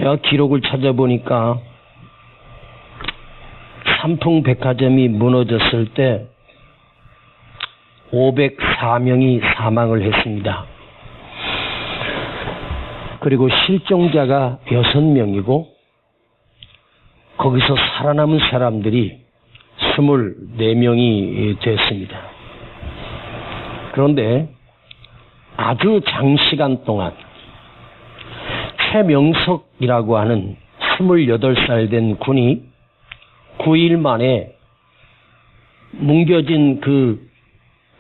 제가 기록을 찾아보니까 삼풍백화점이 무너졌을 때 504명이 사망을 했습니다. 그리고 실종자가 6명이고 거기서 살아남은 사람들이 24명이 됐습니다. 그런데 아주 장시간 동안 최명석이라고 하는 28살 된 군이 9일 만에 뭉겨진 그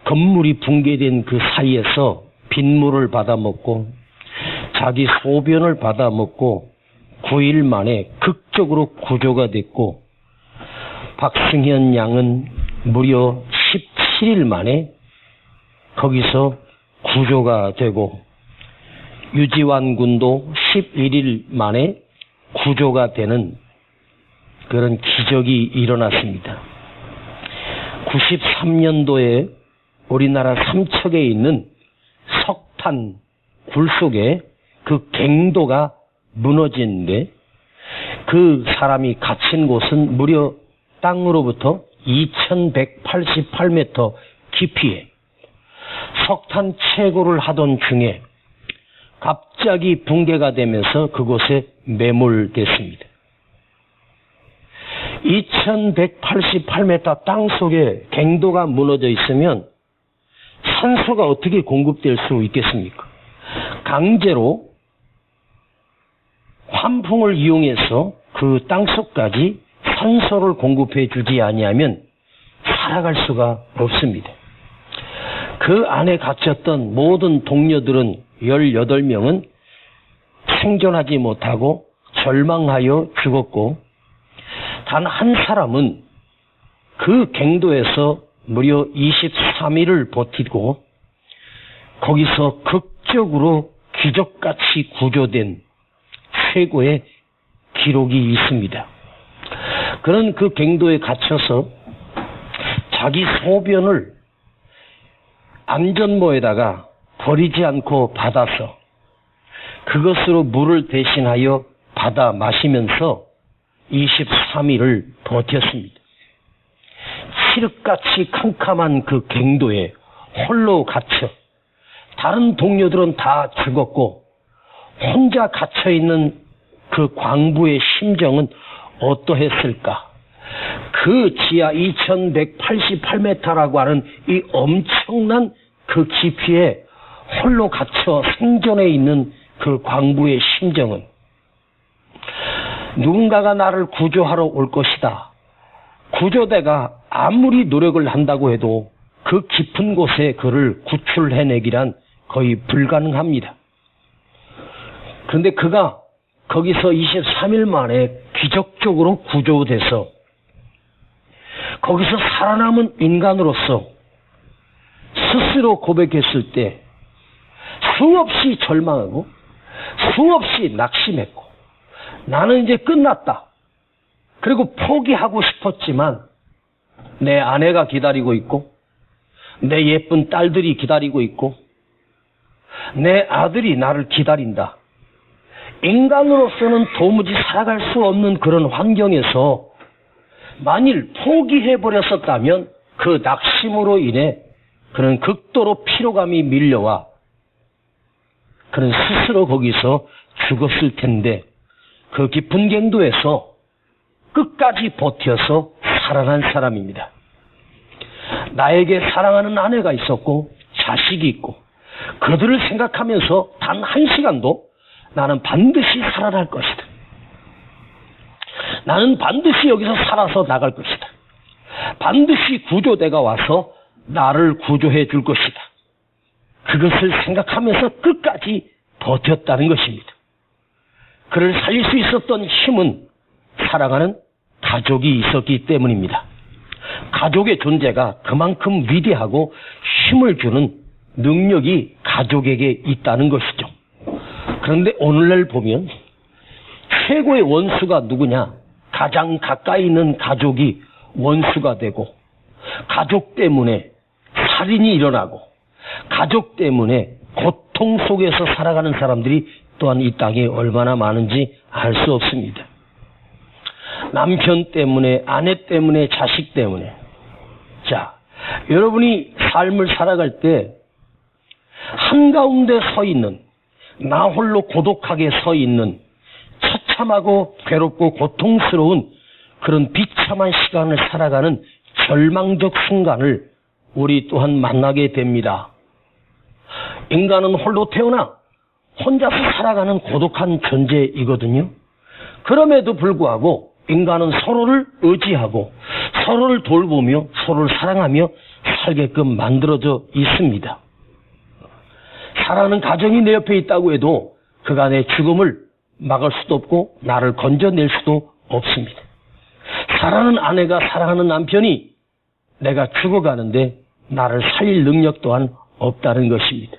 건물이 붕괴된 그 사이에서 빗물을 받아먹고 자기 소변을 받아먹고 9일 만에 극적으로 구조가 됐고, 박승현 양은 무려 17일 만에 거기서 구조가 되고, 유지환 군도 11일 만에 구조가 되는 그런 기적이 일어났습니다. 93년도에 우리나라 삼척에 있는 석탄 굴 속에 그 갱도가 무너지는데, 그 사람이 갇힌 곳은 무려 땅으로부터 2188m 깊이에 석탄 채굴을 하던 중에 갑자기 붕괴가 되면서 그곳에 매몰됐습니다. 2188m 땅 속에 갱도가 무너져 있으면 산소가 어떻게 공급될 수 있겠습니까? 강제로 환풍을 이용해서 그 땅속까지 산소를 공급해 주지 아니하면 살아갈 수가 없습니다. 그 안에 갇혔던 모든 동료들은 18명은 생존하지 못하고 절망하여 죽었고, 단 한 사람은 그 갱도에서 무려 23일을 버티고 거기서 극적으로 기적같이 구조된 최고의 기록이 있습니다. 그는 그 갱도에 갇혀서 자기 소변을 안전모에다가 버리지 않고 받아서 그것으로 물을 대신하여 받아 마시면서 23일을 버텼습니다. 칠흑같이 캄캄한 그 갱도에 홀로 갇혀 다른 동료들은 다 죽었고 혼자 갇혀있는 그 광부의 심정은 어떠했을까? 그 지하 2188m라고 하는 이 엄청난 그 깊이에 홀로 갇혀 생존해 있는 그 광부의 심정은, 누군가가 나를 구조하러 올 것이다. 구조대가 아무리 노력을 한다고 해도 그 깊은 곳에 그를 구출해내기란 거의 불가능합니다. 그런데 그가 거기서 23일 만에 기적적으로 구조돼서 거기서 살아남은 인간으로서 스스로 고백했을 때 수없이 절망하고 수없이 낙심했고, 나는 이제 끝났다. 그리고 포기하고 싶었지만 내 아내가 기다리고 있고 내 예쁜 딸들이 기다리고 있고 내 아들이 나를 기다린다. 인간으로서는 도무지 살아갈 수 없는 그런 환경에서 만일 포기해버렸었다면 그 낙심으로 인해 그는 극도로 피로감이 밀려와 그는 스스로 거기서 죽었을 텐데, 그 깊은 갱도에서 끝까지 버텨서 살아난 사람입니다. 나에게 사랑하는 아내가 있었고 자식이 있고 그들을 생각하면서 단 한 시간도 나는 반드시 살아날 것이다. 나는 반드시 여기서 살아서 나갈 것이다. 반드시 구조대가 와서 나를 구조해 줄 것이다. 그것을 생각하면서 끝까지 버텼다는 것입니다. 그를 살릴 수 있었던 힘은 사랑하는 가족이 있었기 때문입니다. 가족의 존재가 그만큼 위대하고 힘을 주는 능력이 가족에게 있다는 것이죠. 그런데 오늘날 보면 최고의 원수가 누구냐? 가장 가까이 있는 가족이 원수가 되고, 가족 때문에 살인이 일어나고, 가족 때문에 고통 속에서 살아가는 사람들이 또한 이 땅에 얼마나 많은지 알 수 없습니다. 남편 때문에, 아내 때문에, 자식 때문에. 자, 여러분이 삶을 살아갈 때 한가운데 서 있는, 나 홀로 고독하게 서 있는 처참하고 괴롭고 고통스러운 그런 비참한 시간을 살아가는 절망적 순간을 우리 또한 만나게 됩니다. 인간은 홀로 태어나 혼자서 살아가는 고독한 존재이거든요. 그럼에도 불구하고 인간은 서로를 의지하고 서로를 돌보며 서로를 사랑하며 살게끔 만들어져 있습니다. 사랑하는 가정이 내 옆에 있다고 해도 그간의 죽음을 막을 수도 없고 나를 건져낼 수도 없습니다. 사랑하는 아내가 사랑하는 남편이 내가 죽어가는데 나를 살릴 능력 또한 없다는 것입니다.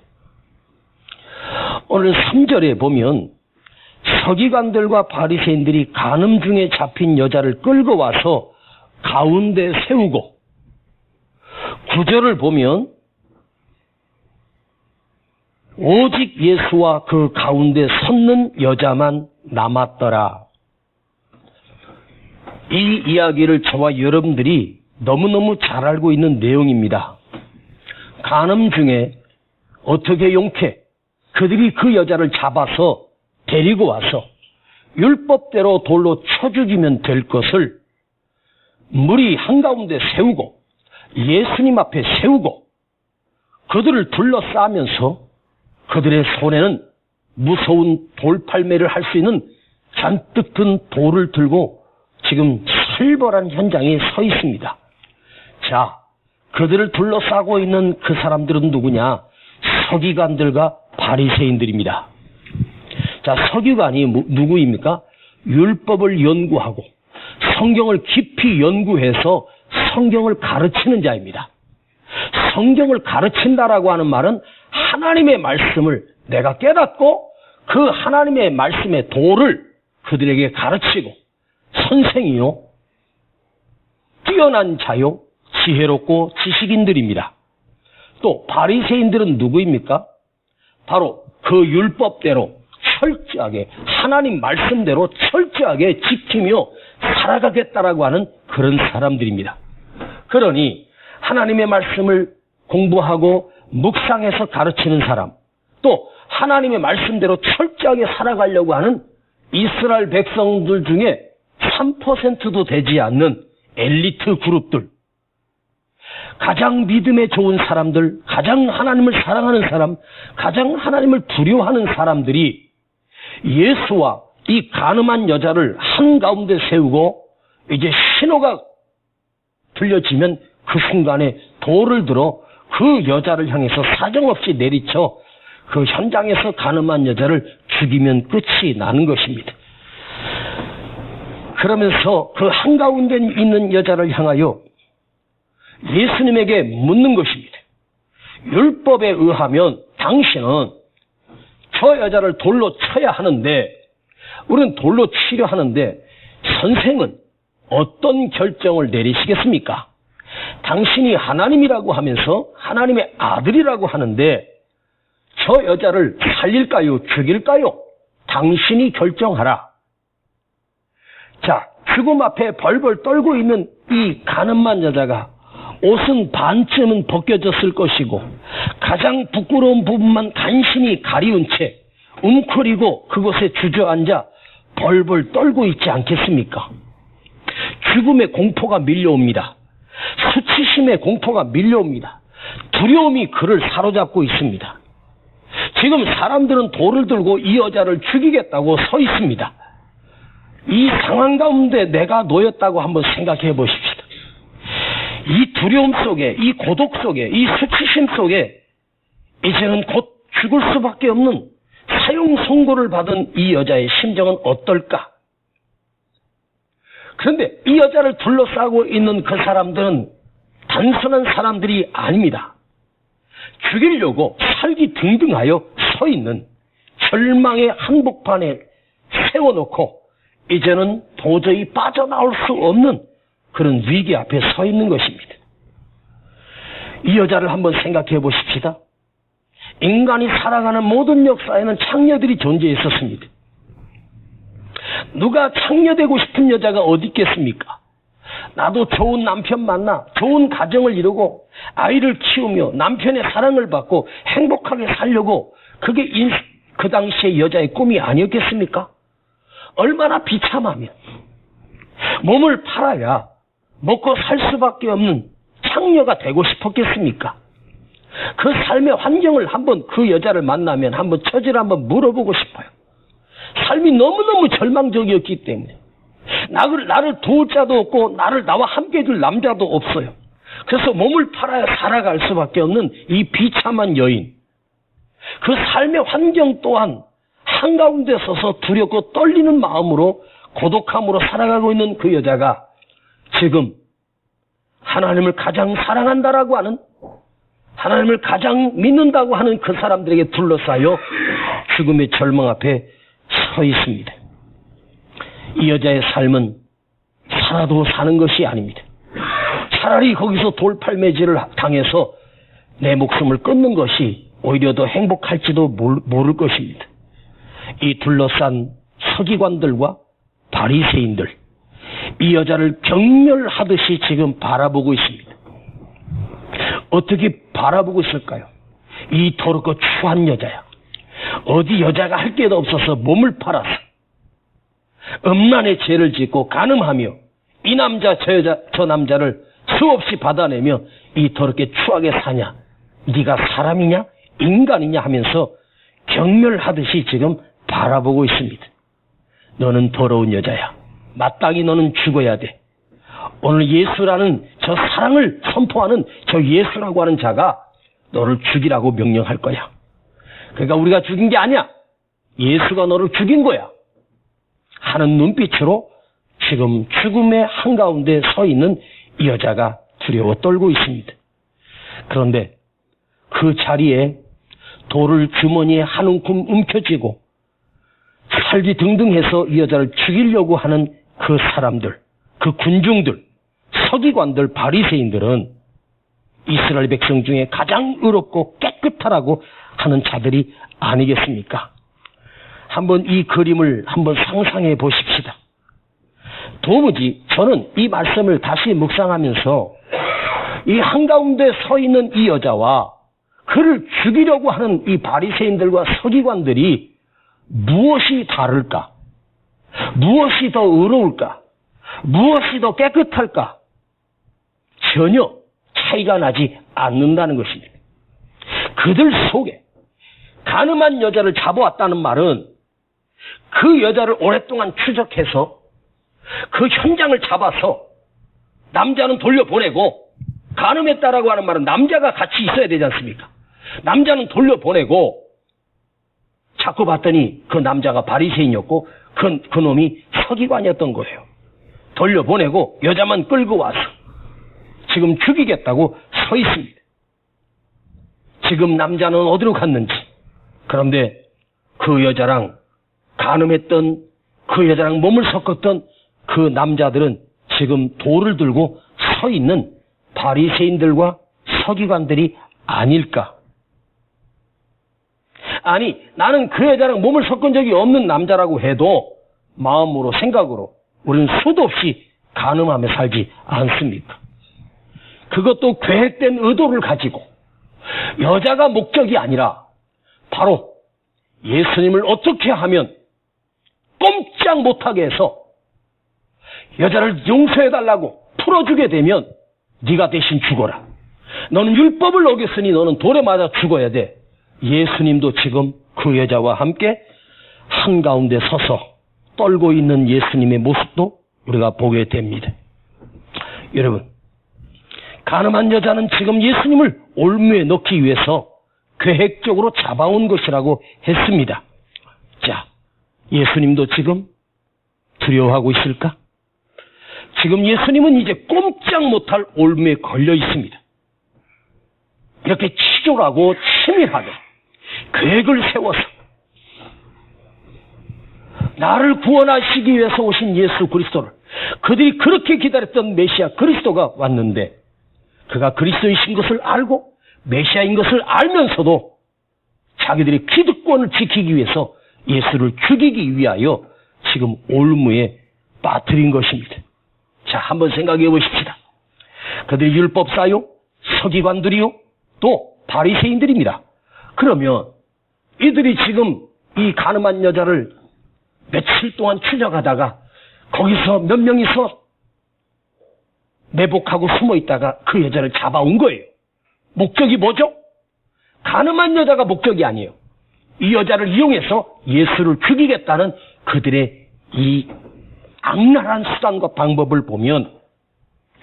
오늘 3절에 보면 서기관들과 바리새인들이 간음 중에 잡힌 여자를 끌고 와서 가운데 세우고, 9절을 보면 오직 예수와 그 가운데 섰는 여자만 남았더라. 이 이야기를 저와 여러분들이 너무너무 잘 알고 있는 내용입니다. 간음 중에 어떻게 용케 그들이 그 여자를 잡아서 데리고 와서 율법대로 돌로 쳐 죽이면 될 것을 무리 한가운데 세우고 예수님 앞에 세우고 그들을 둘러싸면서 그들의 손에는 무서운 돌팔매를 할 수 있는 잔뜩 든 돌을 들고 지금 살벌한 현장에 서 있습니다. 자, 그들을 둘러싸고 있는 그 사람들은 누구냐? 서기관들과 바리새인들입니다. 자, 서기관이 누구입니까? 율법을 연구하고 성경을 깊이 연구해서 성경을 가르치는 자입니다. 성경을 가르친다라고 하는 말은 하나님의 말씀을 내가 깨닫고 그 하나님의 말씀의 도를 그들에게 가르치고 선생이요, 뛰어난 자요, 지혜롭고 지식인들입니다. 또 바리새인들은 누구입니까? 바로 그 율법대로 철저하게 하나님 말씀대로 철저하게 지키며 살아가겠다라고 하는 그런 사람들입니다. 그러니 하나님의 말씀을 공부하고 묵상해서 가르치는 사람, 또 하나님의 말씀대로 철저하게 살아가려고 하는 이스라엘 백성들 중에 3%도 되지 않는 엘리트 그룹들, 가장 믿음에 좋은 사람들, 가장 하나님을 사랑하는 사람, 가장 하나님을 두려워하는 사람들이 예수와 이 간음한 여자를 한가운데 세우고 이제 신호가 들려지면 그 순간에 돌을 들어 그 여자를 향해서 사정없이 내리쳐 그 현장에서 간음한 여자를 죽이면 끝이 나는 것입니다. 그러면서 그 한가운데 있는 여자를 향하여 예수님에게 묻는 것입니다. 율법에 의하면 당신은 저 여자를 돌로 쳐야 하는데, 우리는 돌로 치려 하는데 선생은 어떤 결정을 내리시겠습니까? 당신이 하나님이라고 하면서 하나님의 아들이라고 하는데 저 여자를 살릴까요? 죽일까요? 당신이 결정하라. 자, 죽음 앞에 벌벌 떨고 있는 이 간음한 여자가 옷은 반쯤은 벗겨졌을 것이고 가장 부끄러운 부분만 간신히 가리운 채 웅크리고 그곳에 주저앉아 벌벌 떨고 있지 않겠습니까? 죽음의 공포가 밀려옵니다. 수치심의 공포가 밀려옵니다. 두려움이 그를 사로잡고 있습니다. 지금 사람들은 돌을 들고 이 여자를 죽이겠다고 서 있습니다. 이 상황 가운데 내가 놓였다고 한번 생각해 보십시다. 이 두려움 속에, 이 고독 속에, 이 수치심 속에 이제는 곧 죽을 수밖에 없는 사형 선고를 받은 이 여자의 심정은 어떨까? 그런데 이 여자를 둘러싸고 있는 그 사람들은 단순한 사람들이 아닙니다. 죽이려고 살기 등등하여 서 있는 절망의 한복판에 세워놓고 이제는 도저히 빠져나올 수 없는 그런 위기 앞에 서 있는 것입니다. 이 여자를 한번 생각해 보십시다. 인간이 살아가는 모든 역사에는 창녀들이 존재했었습니다. 누가 창녀되고 싶은 여자가 어디 있겠습니까? 나도 좋은 남편 만나 좋은 가정을 이루고 아이를 키우며 남편의 사랑을 받고 행복하게 살려고 그게 그 당시의 여자의 꿈이 아니었겠습니까? 얼마나 비참하면 몸을 팔아야 먹고 살 수밖에 없는 창녀가 되고 싶었겠습니까? 그 삶의 환경을 한번 그 여자를 만나면 한번 처지를 한번 물어보고 싶어요. 삶이 너무너무 절망적이었기 때문에 나를 도울 자도 없고 나와 함께 해줄 남자도 없어요. 그래서 몸을 팔아야 살아갈 수밖에 없는 이 비참한 여인, 그 삶의 환경 또한 한가운데 서서 두렵고 떨리는 마음으로 고독함으로 살아가고 있는 그 여자가 지금 하나님을 가장 사랑한다라고 하는, 하나님을 가장 믿는다고 하는 그 사람들에게 둘러싸여 죽음의 절망 앞에 서 있습니다. 이 여자의 삶은 살아도 사는 것이 아닙니다. 차라리 거기서 돌팔매질을 당해서 내 목숨을 끊는 것이 오히려 더 행복할지도 모를 것입니다. 이 둘러싼 서기관들과 바리새인들, 이 여자를 경멸하듯이 지금 바라보고 있습니다. 어떻게 바라보고 있을까요? 이 더럽고 추한 여자야. 어디 여자가 할 게도 없어서 몸을 팔아서 음란의 죄를 짓고 간음하며 이 남자 저 남자를 수없이 받아내며 이 더럽게 추하게 사냐? 네가 사람이냐? 인간이냐? 하면서 경멸하듯이 지금 바라보고 있습니다. 너는 더러운 여자야. 마땅히 너는 죽어야 돼. 오늘 예수라는 저 사랑을 선포하는 저 예수라고 하는 자가 너를 죽이라고 명령할 거야. 그러니까 우리가 죽인 게 아니야. 예수가 너를 죽인 거야. 하는 눈빛으로 지금 죽음의 한가운데 서 있는 이 여자가 두려워 떨고 있습니다. 그런데 그 자리에 돌을 주머니에 한 움큼 움켜쥐고 살기 등등해서 이 여자를 죽이려고 하는 그 사람들, 그 군중들, 서기관들, 바리새인들은 이스라엘 백성 중에 가장 의롭고 깨끗하라고 하는 자들이 아니겠습니까? 한번 이 그림을 한번 상상해 보십시다. 도무지 저는 이 말씀을 다시 묵상하면서 이 한가운데 서 있는 이 여자와 그를 죽이려고 하는 이 바리새인들과 서기관들이 무엇이 다를까? 무엇이 더 의로울까? 무엇이 더 깨끗할까? 전혀 차이가 나지 않는다는 것입니다. 그들 속에 간음한 여자를 잡아왔다는 말은 그 여자를 오랫동안 추적해서 그 현장을 잡아서 남자는 돌려보내고, 간음했다라고 하는 말은 남자가 같이 있어야 되지 않습니까? 남자는 돌려보내고, 자꾸 봤더니 그 남자가 바리새인이었고 그 놈이 서기관이었던 거예요. 돌려보내고 여자만 끌고 와서 지금 죽이겠다고 서 있습니다. 지금 남자는 어디로 갔는지. 그런데 그 여자랑 간음했던 그 여자랑 몸을 섞었던 그 남자들은 지금 돌을 들고 서 있는 바리새인들과 서기관들이 아닐까? 아니, 나는 그 여자랑 몸을 섞은 적이 없는 남자라고 해도 마음으로 생각으로 우리는 수도 없이 간음하며 살지 않습니까? 그것도 계획된 의도를 가지고 여자가 목적이 아니라 바로 예수님을 어떻게 하면 꼼짝 못하게 해서 여자를 용서해달라고 풀어주게 되면 네가 대신 죽어라. 너는 율법을 어겼으니 너는 돌에 맞아 죽어야 돼. 예수님도 지금 그 여자와 함께 한가운데 서서 떨고 있는 예수님의 모습도 우리가 보게 됩니다. 여러분, 간음한 여자는 지금 예수님을 올무에 넣기 위해서 계획적으로 잡아온 것이라고 했습니다. 자, 예수님도 지금 두려워하고 있을까? 지금 예수님은 이제 꼼짝 못할 올무에 걸려 있습니다. 이렇게 치졸하고 치밀하게 계획을 세워서 나를 구원하시기 위해서 오신 예수 그리스도를, 그들이 그렇게 기다렸던 메시아 그리스도가 왔는데 그가 그리스도이신 것을 알고 메시아인 것을 알면서도 자기들의 기득권을 지키기 위해서 예수를 죽이기 위하여 지금 올무에 빠뜨린 것입니다. 자, 한번 생각해 보십시다. 그들이 율법사요, 서기관들이요, 또 바리새인들입니다. 그러면 이들이 지금 이 가늠한 여자를 며칠 동안 추적하다가 거기서 몇 명이서 매복하고 숨어 있다가 그 여자를 잡아온 거예요. 목적이 뭐죠? 가늠한 여자가 목적이 아니에요. 이 여자를 이용해서 예수를 죽이겠다는 그들의 이 악랄한 수단과 방법을 보면,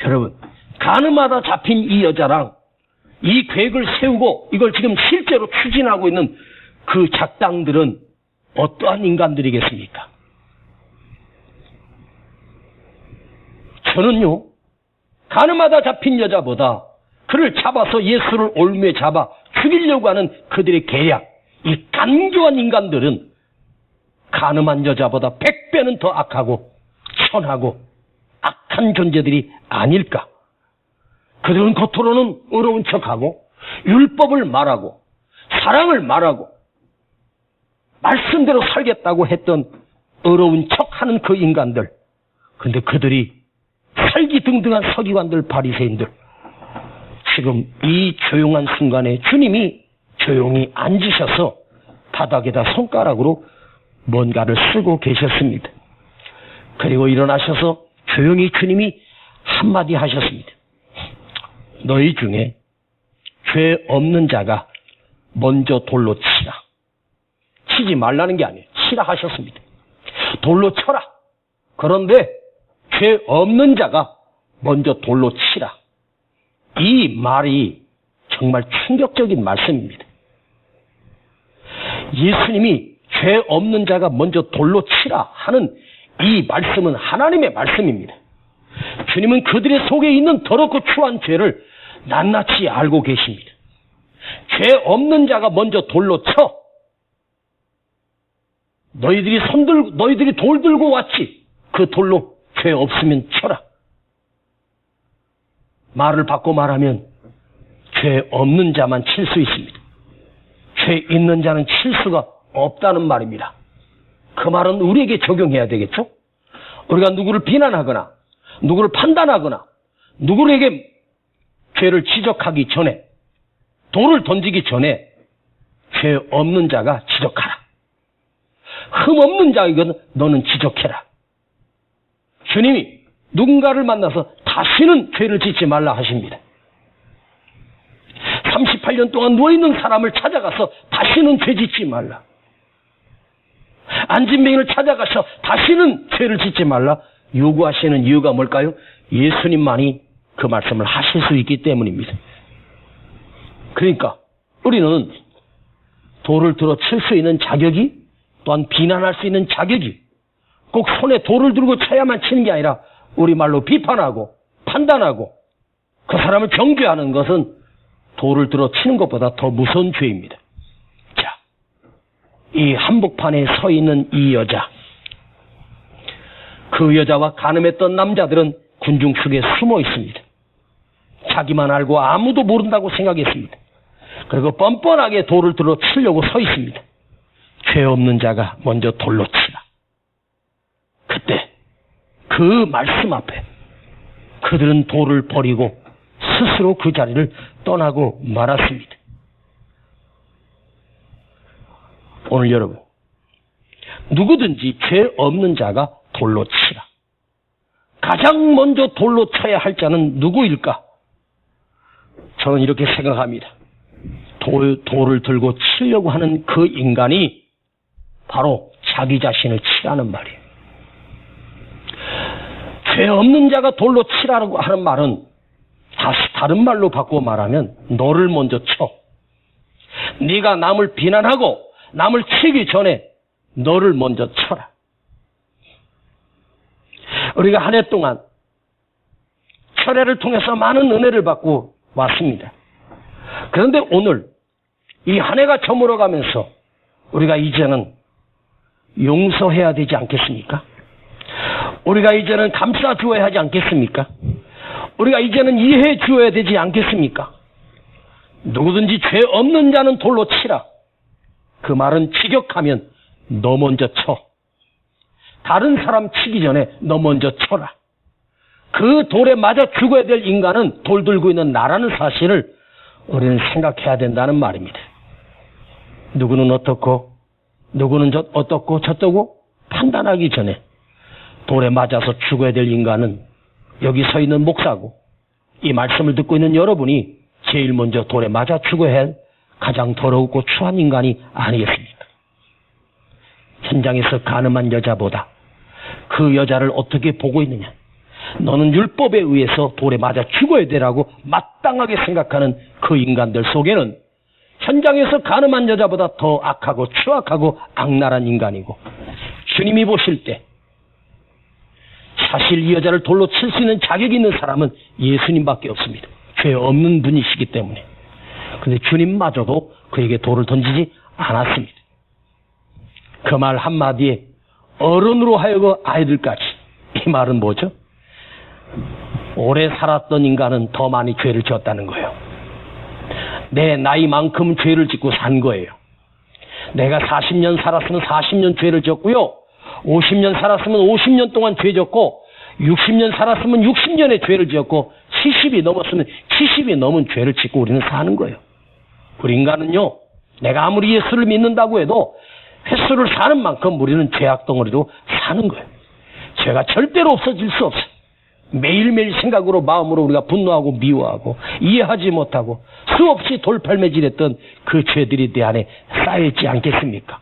여러분, 가늠하다 잡힌 이 여자랑 이 계획을 세우고 이걸 지금 실제로 추진하고 있는 그 작당들은 어떠한 인간들이겠습니까? 저는요, 가늠하다 잡힌 여자보다 그를 잡아서 예수를 올무에 잡아 죽이려고 하는 그들의 계략, 이 간교한 인간들은 가늠한 여자보다 100배는 더 악하고 천하고 악한 존재들이 아닐까. 그들은 겉으로는 의로운 척하고 율법을 말하고 사랑을 말하고 말씀대로 살겠다고 했던 의로운 척하는 그 인간들, 근데 그들이 살기등등한 서기관들, 바리새인들, 지금 이 조용한 순간에 주님이 조용히 앉으셔서 바닥에다 손가락으로 뭔가를 쓰고 계셨습니다. 그리고 일어나셔서 조용히 주님이 한마디 하셨습니다. 너희 중에 죄 없는 자가 먼저 돌로 치라. 치지 말라는 게 아니에요. 치라 하셨습니다. 돌로 쳐라. 그런데 죄 없는 자가 먼저 돌로 치라. 이 말이 정말 충격적인 말씀입니다. 예수님이 죄 없는 자가 먼저 돌로 치라 하는 이 말씀은 하나님의 말씀입니다. 주님은 그들의 속에 있는 더럽고 추한 죄를 낱낱이 알고 계십니다. 죄 없는 자가 먼저 돌로 쳐. 너희들이 돌 들고 왔지. 그 돌로 죄 없으면 쳐라. 말을 바꿔 말하면 죄 없는 자만 칠 수 있습니다. 죄 있는 자는 칠 수가 없다는 말입니다. 그 말은 우리에게 적용해야 되겠죠? 우리가 누구를 비난하거나 누구를 판단하거나 누구에게 죄를 지적하기 전에, 돌을 던지기 전에 죄 없는 자가 지적하라. 흠 없는 자이거든 너는 지적해라. 주님이 누군가를 만나서 다시는 죄를 짓지 말라 하십니다. 38년 동안 누워있는 사람을 찾아가서 다시는 죄 짓지 말라. 안진뱅이를 찾아가서 다시는 죄를 짓지 말라 요구하시는 이유가 뭘까요? 예수님만이 그 말씀을 하실 수 있기 때문입니다. 그러니까 우리는 돌을 들어 칠 수 있는 자격이, 또한 비난할 수 있는 자격이, 꼭 손에 돌을 들고 쳐야만 치는 게 아니라 우리말로 비판하고 판단하고 그 사람을 정죄하는 것은 돌을 들어 치는 것보다 더 무서운 죄입니다. 자, 이 한복판에 서 있는 이 여자, 그 여자와 간음했던 남자들은 군중 속에 숨어 있습니다. 자기만 알고 아무도 모른다고 생각했습니다. 그리고 뻔뻔하게 돌을 들어 치려고 서 있습니다. 죄 없는 자가 먼저 돌로 치라. 그때 그 말씀 앞에 그들은 돌을 버리고 스스로 그 자리를 떠나고 말았습니다. 오늘 여러분, 누구든지 죄 없는 자가 돌로 치라. 가장 먼저 돌로 쳐야 할 자는 누구일까? 저는 이렇게 생각합니다. 돌을 들고 치려고 하는 그 인간이 바로 자기 자신을 치라는 말이에요. 죄 없는 자가 돌로 치라고 하는 말은 다른 말로 바꾸어 말하면 너를 먼저 쳐. 네가 남을 비난하고 남을 치기 전에 너를 먼저 쳐라. 우리가 한 해 동안 철회를 통해서 많은 은혜를 받고 왔습니다. 그런데 오늘 이 한 해가 저물어가면서 우리가 이제는 용서해야 되지 않겠습니까? 우리가 이제는 감싸 주어야 하지 않겠습니까? 우리가 이제는 이해해 주어야 되지 않겠습니까? 누구든지 죄 없는 자는 돌로 치라. 그 말은 직역하면 너 먼저 쳐. 다른 사람 치기 전에 너 먼저 쳐라. 그 돌에 맞아 죽어야 될 인간은 돌 들고 있는 나라는 사실을 우리는 생각해야 된다는 말입니다. 누구는 어떻고 누구는 어떻고 저쩌고 판단하기 전에 돌에 맞아서 죽어야 될 인간은 여기 서 있는 목사고, 이 말씀을 듣고 있는 여러분이 제일 먼저 돌에 맞아 죽어야 할 가장 더럽고 추한 인간이 아니겠습니까? 현장에서 가늠한 여자보다 그 여자를 어떻게 보고 있느냐? 너는 율법에 의해서 돌에 맞아 죽어야 되라고 마땅하게 생각하는 그 인간들 속에는 현장에서 가늠한 여자보다 더 악하고 추악하고 악랄한 인간이고, 주님이 보실 때 사실 이 여자를 돌로 칠 수 있는 자격이 있는 사람은 예수님밖에 없습니다. 죄 없는 분이시기 때문에. 그런데 주님마저도 그에게 돌을 던지지 않았습니다. 그 말 한마디에 어른으로 하여금 아이들까지, 이 말은 뭐죠? 오래 살았던 인간은 더 많이 죄를 지었다는 거예요. 내 나이만큼 죄를 짓고 산 거예요. 내가 40년 살았으면 40년 죄를 지었고요, 50년 살았으면 50년 동안 죄 지었고, 60년 살았으면 60년의 죄를 지었고, 70이 넘었으면 70이 넘은 죄를 짓고 우리는 사는 거예요. 우리 인간은요, 내가 아무리 예수를 믿는다고 해도 횟수를 사는 만큼 우리는 죄악 덩어리로 사는 거예요. 죄가 절대로 없어질 수 없어요. 매일매일 생각으로, 마음으로 우리가 분노하고 미워하고 이해하지 못하고 수없이 돌팔매질했던 그 죄들이 내 안에 쌓여있지 않겠습니까?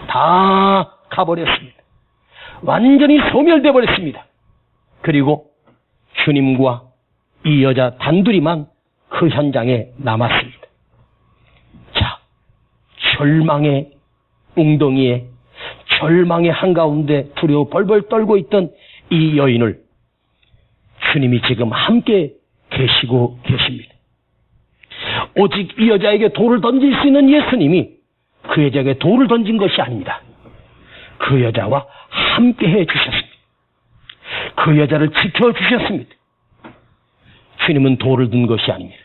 다 가버렸습니다. 완전히 소멸돼 버렸습니다. 그리고 주님과 이 여자 단둘이만 그 현장에 남았습니다. 자, 절망의 웅덩이에, 절망의 한가운데 두려워 벌벌 떨고 있던 이 여인을 주님이 지금 함께 계시고 계십니다. 오직 이 여자에게 돌을 던질 수 있는 예수님이 그 여자에게 돌을 던진 것이 아닙니다. 그 여자와 함께 해주셨습니다. 그 여자를 지켜주셨습니다. 주님은 돌을 든 것이 아닙니다.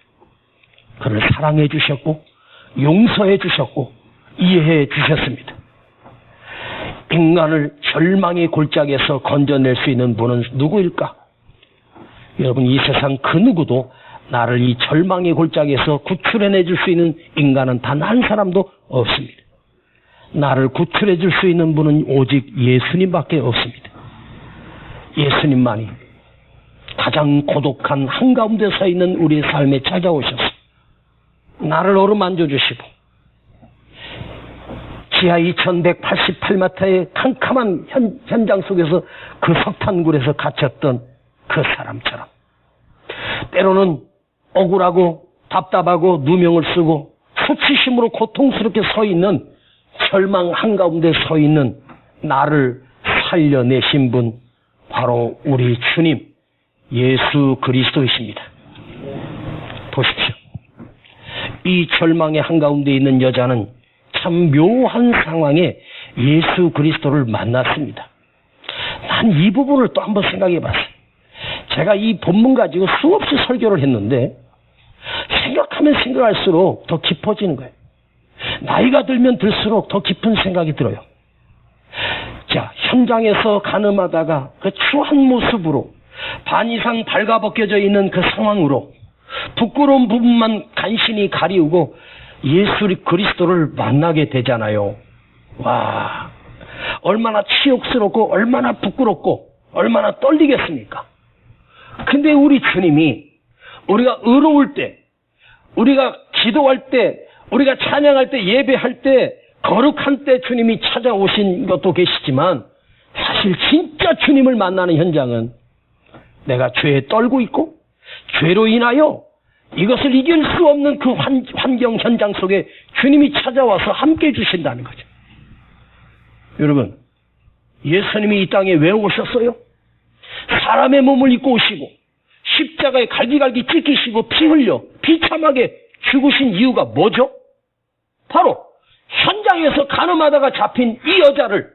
그를 사랑해 주셨고 용서해 주셨고 이해해 주셨습니다. 인간을 절망의 골짜기에서 건져낼 수 있는 분은 누구일까? 여러분, 이 세상 그 누구도 나를 이 절망의 골짜기에서 구출해내 줄 수 있는 인간은 단 한 사람도 없습니다. 나를 구출해 줄 수 있는 분은 오직 예수님밖에 없습니다. 예수님만이 가장 고독한 한가운데 서 있는 우리의 삶에 찾아오셔서 나를 어루만져 주시고 지하 2188m의 캄캄한 현장 속에서 그 석탄굴에서 갇혔던 그 사람처럼 때로는 억울하고 답답하고 누명을 쓰고 수치심으로 고통스럽게 서 있는 절망 한가운데 서 있는 나를 살려내신 분, 바로 우리 주님 예수 그리스도이십니다. 보십시오. 이 절망의 한가운데 있는 여자는 참 묘한 상황에 예수 그리스도를 만났습니다. 난 이 부분을 또 한번 생각해 봤어요. 제가 이 본문 가지고 수없이 설교를 했는데 생각하면 생각할수록 더 깊어지는 거예요. 나이가 들면 들수록 더 깊은 생각이 들어요. 자, 현장에서 가늠하다가 그 추한 모습으로 반 이상 발가벗겨져 있는 그 상황으로 부끄러운 부분만 간신히 가리우고 예수 그리스도를 만나게 되잖아요. 와, 얼마나 치욕스럽고 얼마나 부끄럽고 얼마나 떨리겠습니까? 근데 우리 주님이 우리가 의로울 때, 우리가 기도할 때, 우리가 찬양할 때, 예배할 때, 거룩한 때 주님이 찾아오신 것도 계시지만 사실 진짜 주님을 만나는 현장은 내가 죄에 떨고 있고 죄로 인하여 이것을 이길 수 없는 그 환경 현장 속에 주님이 찾아와서 함께 해주신다는 거죠. 여러분, 예수님이 이 땅에 왜 오셨어요? 사람의 몸을 입고 오시고 십자가에 갈기갈기 찢기시고 피 흘려 비참하게 죽으신 이유가 뭐죠? 바로 현장에서 가늠하다가 잡힌 이 여자를,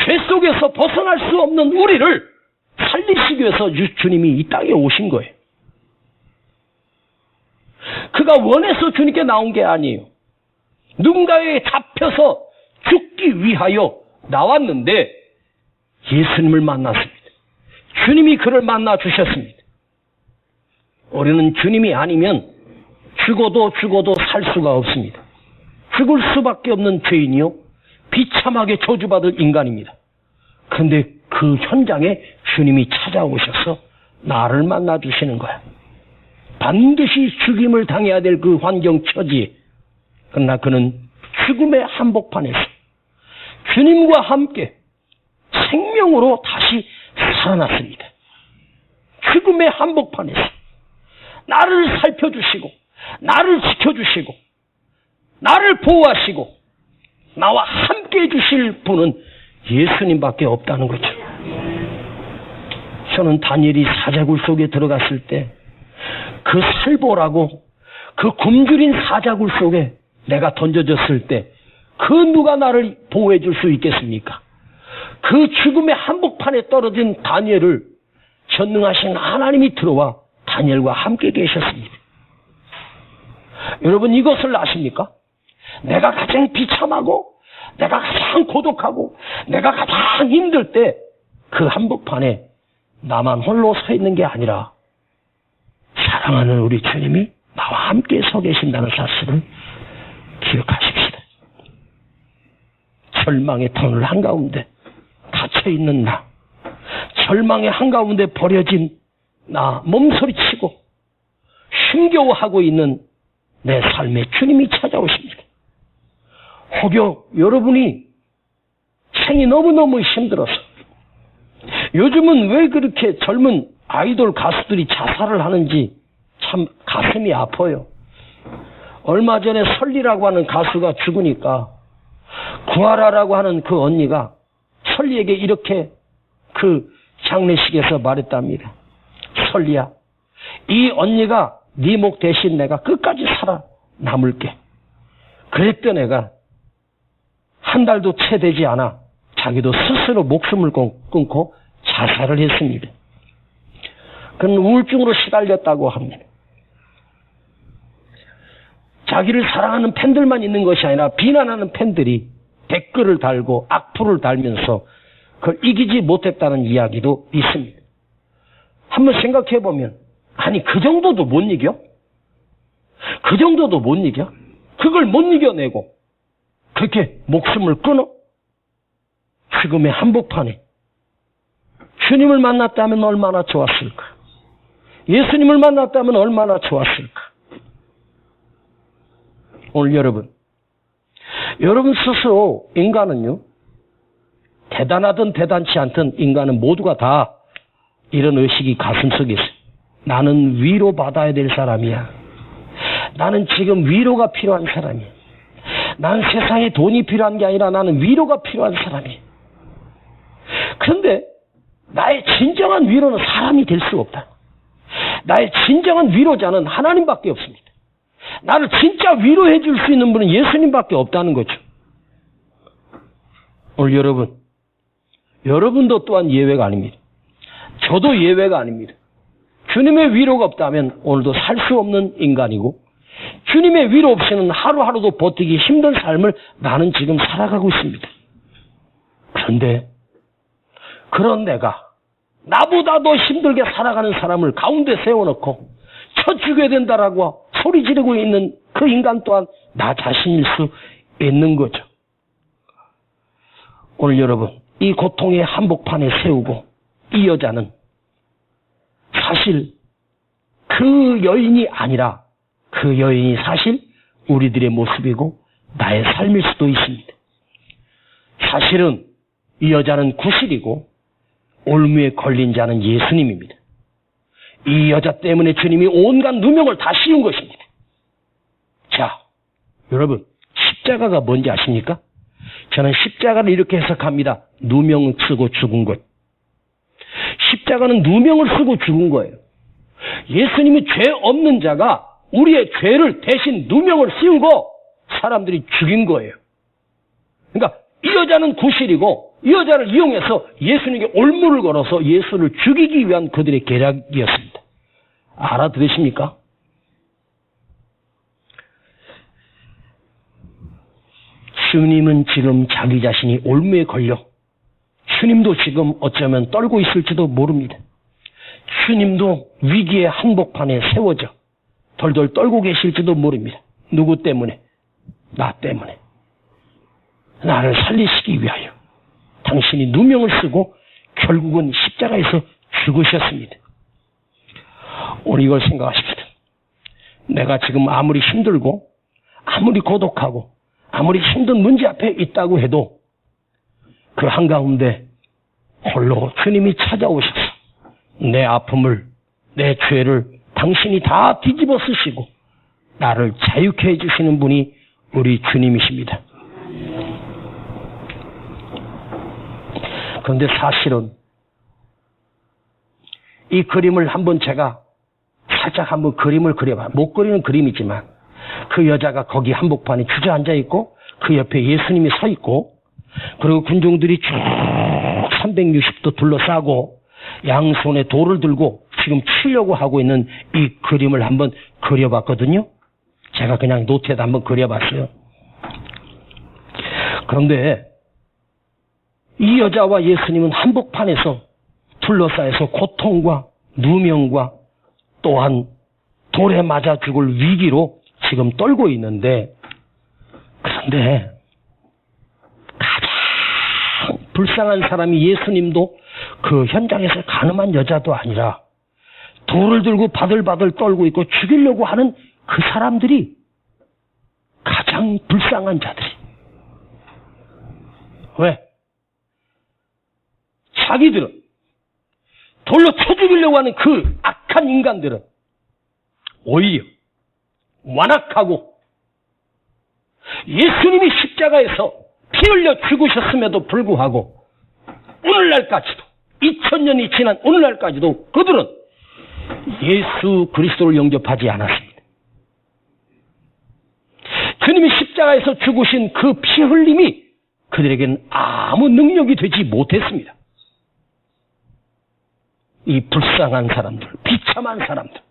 죄 속에서 벗어날 수 없는 우리를 살리시기 위해서 주님이 이 땅에 오신 거예요. 그 그가 원해서 주님께 나온 게 아니에요. 누군가에게 잡혀서 죽기 위하여 나왔는데 예수님을 만났습니다. 주님이 그를 만나 주셨습니다. 우리는 주님이 아니면 죽어도 살 수가 없습니다. 죽을 수밖에 없는 죄인이요, 비참하게 저주받을 인간입니다. 그런데 그 현장에 주님이 찾아오셔서 나를 만나 주시는 거야. 반드시 죽임을 당해야 될 그 환경 처지에, 그러나 그는 죽음의 한복판에서 주님과 함께 생명으로 다시 살아났습니다. 죽음의 한복판에서 나를 살펴주시고 나를 지켜주시고 나를 보호하시고 나와 함께 해주실 분은 예수님밖에 없다는 거죠. 저는 다니엘이 사자굴 속에 들어갔을 때 그 살보라고 그 굶주린 사자굴 속에 내가 던져졌을 때 그 누가 나를 보호해 줄 수 있겠습니까? 그 죽음의 한복판에 떨어진 다니엘을 전능하신 하나님이 들어와 다니엘과 함께 계셨습니다. 여러분, 이것을 아십니까? 내가 가장 비참하고 내가 가장 고독하고 내가 가장 힘들 때 그 한복판에 나만 홀로 서 있는 게 아니라 사랑하는 우리 주님이 나와 함께 서 계신다는 사실을 기억하십시다. 절망의 터널 한가운데 갇혀있는 나, 절망의 한가운데 버려진 나, 몸소리치고 힘겨워하고 있는 내 삶에 주님이 찾아오십니다. 혹여 여러분이 생이 너무너무 힘들어서 요즘은 왜 그렇게 젊은 아이돌 가수들이 자살을 하는지 참 가슴이 아파요. 얼마 전에 설리라고 하는 가수가 죽으니까 구하라라고 하는 그 언니가 설리에게 이렇게 그 장례식에서 말했답니다. 설리야, 이 언니가 네 목 대신 내가 끝까지 살아남을게. 그랬던 애가 한 달도 채 되지 않아 자기도 스스로 목숨을 끊고 자살을 했습니다. 그는 우울증으로 시달렸다고 합니다. 자기를 사랑하는 팬들만 있는 것이 아니라 비난하는 팬들이 댓글을 달고 악플을 달면서 그걸 이기지 못했다는 이야기도 있습니다. 한번 생각해보면, 아니 그 정도도 못 이겨? 그 정도도 못 이겨? 그걸 못 이겨내고 그렇게 목숨을 끊어? 죽음의 한복판에 주님을 만났다면 얼마나 좋았을까? 예수님을 만났다면 얼마나 좋았을까? 오늘 여러분 스스로 인간은요, 대단하든 대단치 않든 인간은 모두가 다 이런 의식이 가슴속에 있어요. 나는 위로받아야 될 사람이야. 나는 지금 위로가 필요한 사람이야. 나는 세상에 돈이 필요한 게 아니라 나는 위로가 필요한 사람이야. 그런데 나의 진정한 위로는 사람이 될 수 없다. 나의 진정한 위로자는 하나님밖에 없습니다. 나를 진짜 위로해 줄 수 있는 분은 예수님밖에 없다는 거죠. 오늘 여러분도 또한 예외가 아닙니다. 저도 예외가 아닙니다. 주님의 위로가 없다면 오늘도 살 수 없는 인간이고, 주님의 위로 없이는 하루하루도 버티기 힘든 삶을 나는 지금 살아가고 있습니다. 그런데 그런 내가 나보다 더 힘들게 살아가는 사람을 가운데 세워놓고 쳐 죽여야 된다라고 소리 지르고 있는 그 인간 또한 나 자신일 수 있는 거죠. 오늘 여러분, 이 고통의 한복판에 세우고 이 여자는 사실 그 여인이 아니라 그 여인이 사실 우리들의 모습이고 나의 삶일 수도 있습니다. 사실은 이 여자는 구실이고 올무에 걸린 자는 예수님입니다. 이 여자 때문에 주님이 온갖 누명을 다 씌운 것입니다. 자, 여러분, 십자가가 뭔지 아십니까? 저는 십자가를 이렇게 해석합니다. 누명 쓰고 죽은 것. 십자가는 누명을 쓰고 죽은 거예요. 예수님이 죄 없는 자가 우리의 죄를 대신 누명을 씌우고 사람들이 죽인 거예요. 그러니까 이 여자는 구실이고 이 여자를 이용해서 예수님에게 올무를 걸어서 예수를 죽이기 위한 그들의 계략이었습니다. 알아들으십니까? 주님은 지금 자기 자신이 올무에 걸려 주님도 지금 어쩌면 떨고 있을지도 모릅니다. 주님도 위기의 한복판에 세워져 덜덜 떨고 계실지도 모릅니다. 누구 때문에? 나 때문에. 나를 살리시기 위하여 당신이 누명을 쓰고 결국은 십자가에서 죽으셨습니다. 오늘 이걸 생각하십시다. 내가 지금 아무리 힘들고 아무리 고독하고 아무리 힘든 문제 앞에 있다고 해도 그 한가운데 홀로 주님이 찾아오셔서 내 아픔을, 내 죄를 당신이 다 뒤집어 쓰시고 나를 자유케 해주시는 분이 우리 주님이십니다. 그런데 사실은 이 그림을 한번 제가 살짝 한번 그림을 그려봐. 못 그리는 그림이지만 그 여자가 거기 한복판에 주저앉아 있고 그 옆에 예수님이 서 있고 그리고 군중들이 쭉 360도 둘러싸고 양손에 돌을 들고 지금 치려고 하고 있는 이 그림을 한번 그려봤거든요. 제가 그냥 노트에다 한번 그려봤어요. 그런데 이 여자와 예수님은 한복판에서 둘러싸여서 고통과 누명과 또한 돌에 맞아 죽을 위기로 지금 떨고 있는데, 그런데 가장 불쌍한 사람이 예수님도 그 현장에서 가늠한 여자도 아니라 돌을 들고 바들바들 떨고 있고 죽이려고 하는 그 사람들이 가장 불쌍한 자들이. 왜? 자기들은 돌로 쳐 죽이려고 하는 그 악한 인간들은 오히려 완악하고 예수님이 십자가에서 피 흘려 죽으셨음에도 불구하고 오늘날까지도 2000년이 지난 오늘날까지도 그들은 예수 그리스도를 영접하지 않았습니다. 주님이 십자가에서 죽으신 그 피 흘림이 그들에게는 아무 능력이 되지 못했습니다. 이 불쌍한 사람들, 비참한 사람들.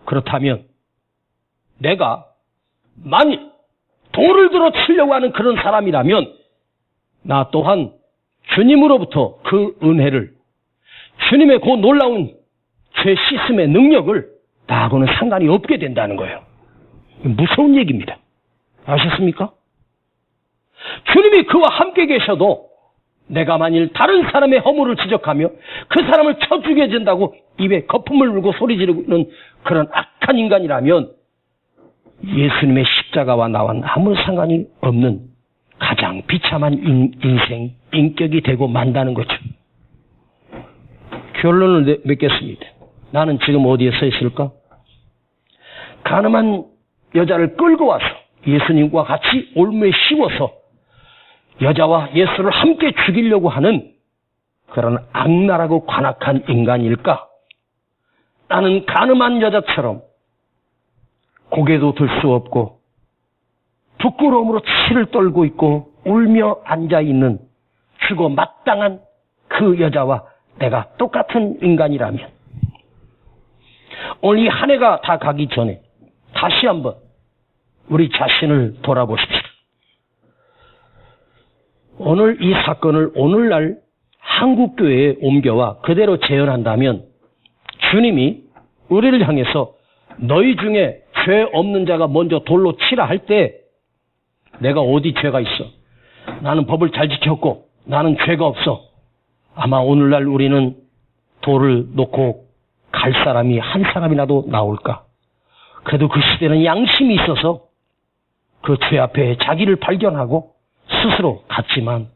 그렇다면 내가 만일 돌을 들어 치려고 하는 그런 사람이라면 나 또한 주님으로부터 그 은혜를, 주님의 그 놀라운 죄 씻음의 능력을 나하고는 상관이 없게 된다는 거예요. 무서운 얘기입니다. 아셨습니까? 주님이 그와 함께 계셔도 내가 만일 다른 사람의 허물을 지적하며 그 사람을 쳐 죽여야 된다고 입에 거품을 물고 소리 지르는 그런 악한 인간이라면 예수님의 십자가와 나와 아무 상관이 없는 가장 비참한 인생, 인격이 되고 만다는 거죠. 결론을 맺겠습니다. 나는 지금 어디에 서 있을까? 가늠한 여자를 끌고 와서 예수님과 같이 올무에 씌워서 여자와 예수를 함께 죽이려고 하는 그런 악랄하고 관악한 인간일까? 나는 가늠한 여자처럼 고개도 들 수 없고 부끄러움으로 치를 떨고 있고 울며 앉아있는 죽어 마땅한 그 여자와 내가 똑같은 인간이라면 오늘 이 한 해가 다 가기 전에 다시 한번 우리 자신을 돌아보십시다. 오늘 이 사건을 오늘날 한국교회에 옮겨와 그대로 재현한다면 주님이 우리를 향해서 너희 중에 죄 없는 자가 먼저 돌로 치라 할 때 내가 어디 죄가 있어? 나는 법을 잘 지켰고 나는 죄가 없어. 아마 오늘날 우리는 돌을 놓고 갈 사람이 한 사람이라도 나올까? 그래도 그 시대는 양심이 있어서 그 죄 앞에 자기를 발견하고 스스로 갔지만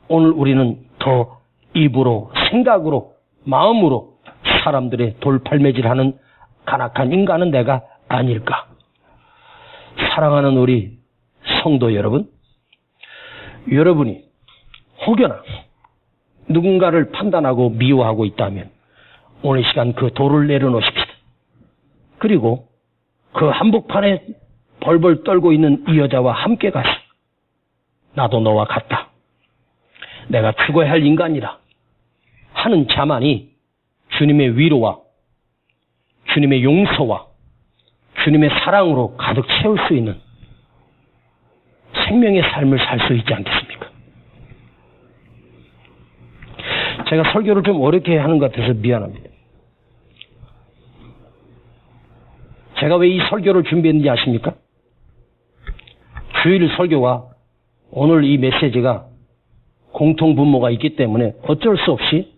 오늘 우리는 더 입으로, 생각으로, 마음으로 사람들의 돌팔매질하는 간악한 인간은 내가 아닐까? 사랑하는 우리 성도 여러분, 여러분이 혹여나 누군가를 판단하고 미워하고 있다면 오늘 시간 그 돌을 내려놓으십시다. 그리고 그 한복판에 벌벌 떨고 있는 이 여자와 함께 가서 나도 너와 같다. 내가 죽어야 할 인간이라 하는 자만이 주님의 위로와 주님의 용서와 주님의 사랑으로 가득 채울 수 있는 생명의 삶을 살 수 있지 않겠습니까? 제가 설교를 좀 어렵게 하는 것 같아서 미안합니다. 제가 왜 이 설교를 준비했는지 아십니까? 주일 설교와 오늘 이 메시지가 공통분모가 있기 때문에 어쩔 수 없이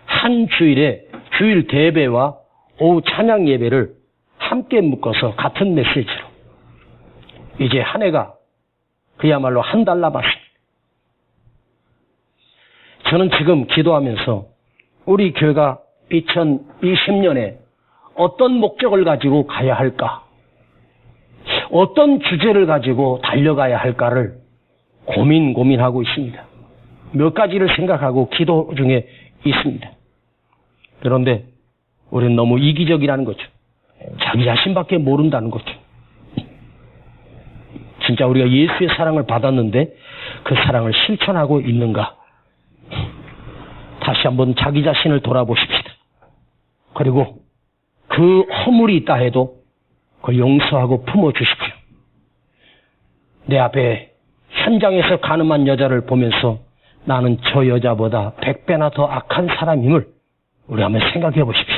한 주일에 주일 대배와 오후 찬양 예배를 함께 묶어서 같은 메시지로 이제 한 해가 그야말로 한 달 남았습니다. 저는 지금 기도하면서 우리 교회가 2020년에 어떤 목적을 가지고 가야 할까? 어떤 주제를 가지고 달려가야 할까를 고민하고 있습니다. 몇 가지를 생각하고 기도 중에 있습니다. 그런데 우리는 너무 이기적이라는 거죠. 자기 자신밖에 모른다는 거죠. 진짜 우리가 예수의 사랑을 받았는데 그 사랑을 실천하고 있는가? 다시 한번 자기 자신을 돌아보십시다. 그리고 그 허물이 있다 해도 그걸 용서하고 품어주십시오. 내 앞에 현장에서 가늠한 여자를 보면서 나는 저 여자보다 100배나 더 악한 사람임을 우리 한번 생각해 보십시오.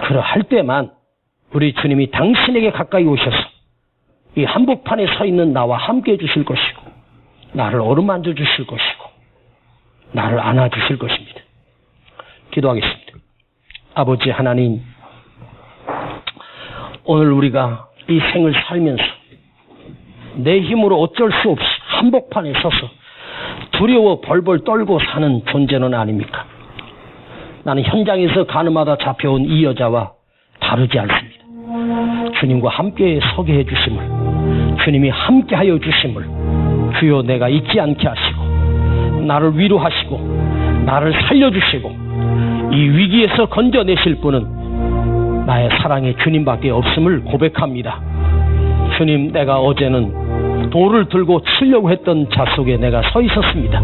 그러할 때만 우리 주님이 당신에게 가까이 오셔서 이 한복판에 서 있는 나와 함께 해주실 것이고 나를 어루만져 주실 것이고 나를 안아주실 것입니다. 기도하겠습니다. 아버지 하나님, 오늘 우리가 이 생을 살면서 내 힘으로 어쩔 수 없이 한복판에 서서 두려워 벌벌 떨고 사는 존재는 아닙니까? 나는 현장에서 가늠하다 잡혀온 이 여자와 다르지 않습니다. 주님과 함께 서게 해주심을, 주님이 함께하여 주심을 주여 내가 잊지 않게 하시고 나를 위로하시고 나를 살려주시고 이 위기에서 건져내실 분은 나의 사랑의 주님밖에 없음을 고백합니다. 주님, 내가 어제는 돌을 들고 치려고 했던 자 속에 내가 서 있었습니다.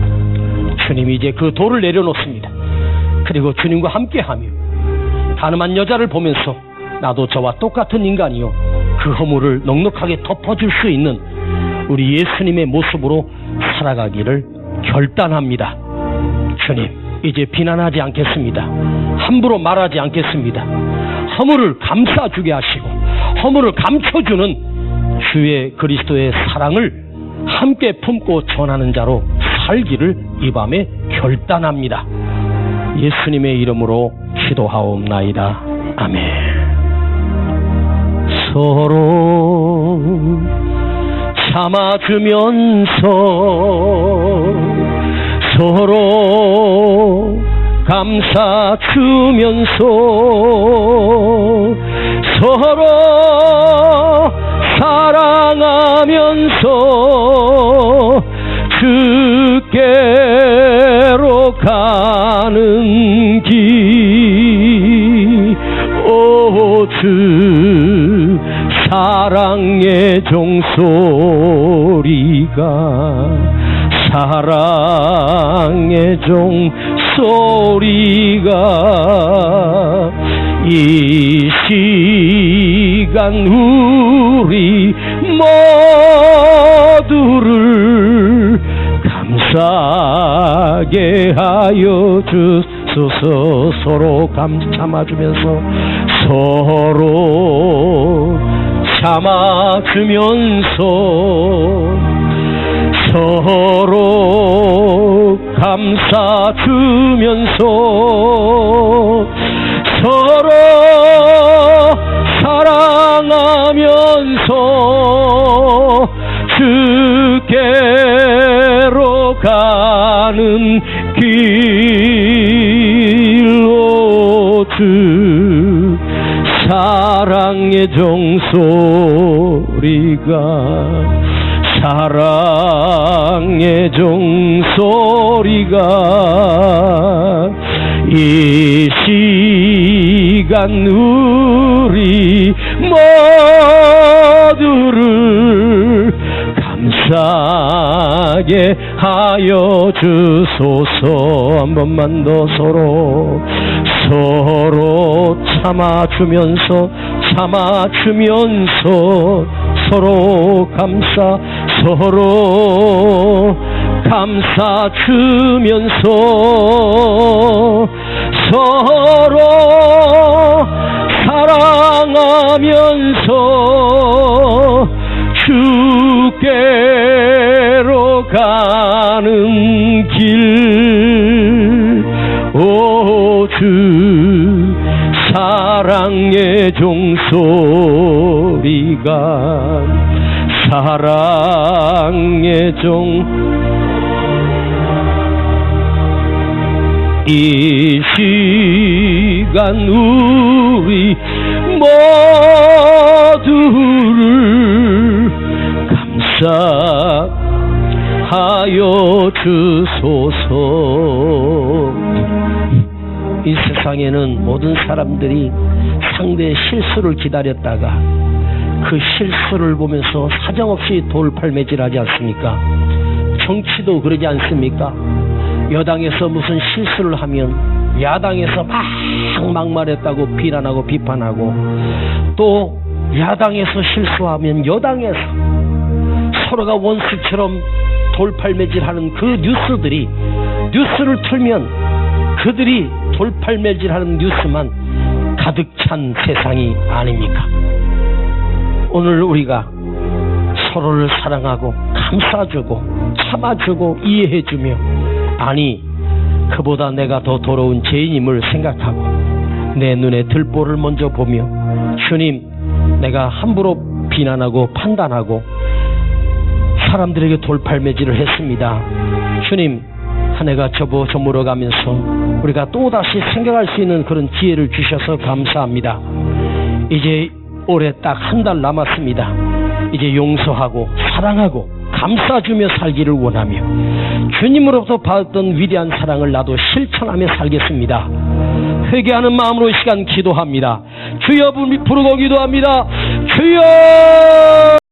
주님이 이제 그 돌을 내려놓습니다. 그리고 주님과 함께하며 가늠한 여자를 보면서 나도 저와 똑같은 인간이요, 그 허물을 넉넉하게 덮어줄 수 있는 우리 예수님의 모습으로 살아가기를 결단합니다. 주님, 이제 비난하지 않겠습니다. 함부로 말하지 않겠습니다. 허물을 감싸주게 하시고 허물을 감춰주는 주의 그리스도의 사랑을 함께 품고 전하는 자로 살기를 이 밤에 결단합니다. 예수님의 이름으로 기도하옵나이다. 아멘. 서로 참아주면서 서로 감싸주면서 서로 사랑하면서 주께로 가는 길, 오 주 사랑의 종소리가, 사랑의 종소리가 이 시간 우리 모두를 감싸게 하여 주소서. 서로 참아주면서 서로 참아주면서 서로 감싸주면서 서로 사랑하면서 주께로 가는 길로 주 사랑의 종소리가, 사랑의 종소리가 이 시간 우리 모두를 감싸게 하여 주소서. 한 번만 더 서로 참아주면서 서로 감싸 서로 감싸주면서 서로 사랑하면서 주께로 가는 길 오주 사랑의 종소리가 사랑의 종 이 시간 우리 모두를 감사하여 주소서. 이 세상에는 모든 사람들이 상대의 실수를 기다렸다가 그 실수를 보면서 사정없이 돌팔매질하지 않습니까? 정치도 그러지 않습니까? 여당에서 무슨 실수를 하면 야당에서 막 막말했다고 비난하고 비판하고, 또 야당에서 실수하면 여당에서 서로가 원수처럼 돌팔매질하는 그 뉴스를 틀면 그들이 돌팔매질하는 뉴스만 가득 찬 세상이 아닙니까? 오늘 우리가 서로를 사랑하고 감싸주고 참아주고 이해해주며, 아니 그보다 내가 더 더러운 죄인임을 생각하고 내 눈에 들보를 먼저 보며, 주님, 내가 함부로 비난하고 판단하고 사람들에게 돌팔매질을 했습니다. 주님, 한 해가 저물어가면서 우리가 또다시 생각할 수 있는 그런 기회를 주셔서 감사합니다. 이제 올해 딱 한 달 남았습니다. 이제 용서하고 사랑하고 감싸주며 살기를 원하며 주님으로부터 받았던 위대한 사랑을 나도 실천하며 살겠습니다. 회개하는 마음으로 이 시간 기도합니다. 주여 부르고 기도합니다. 주여!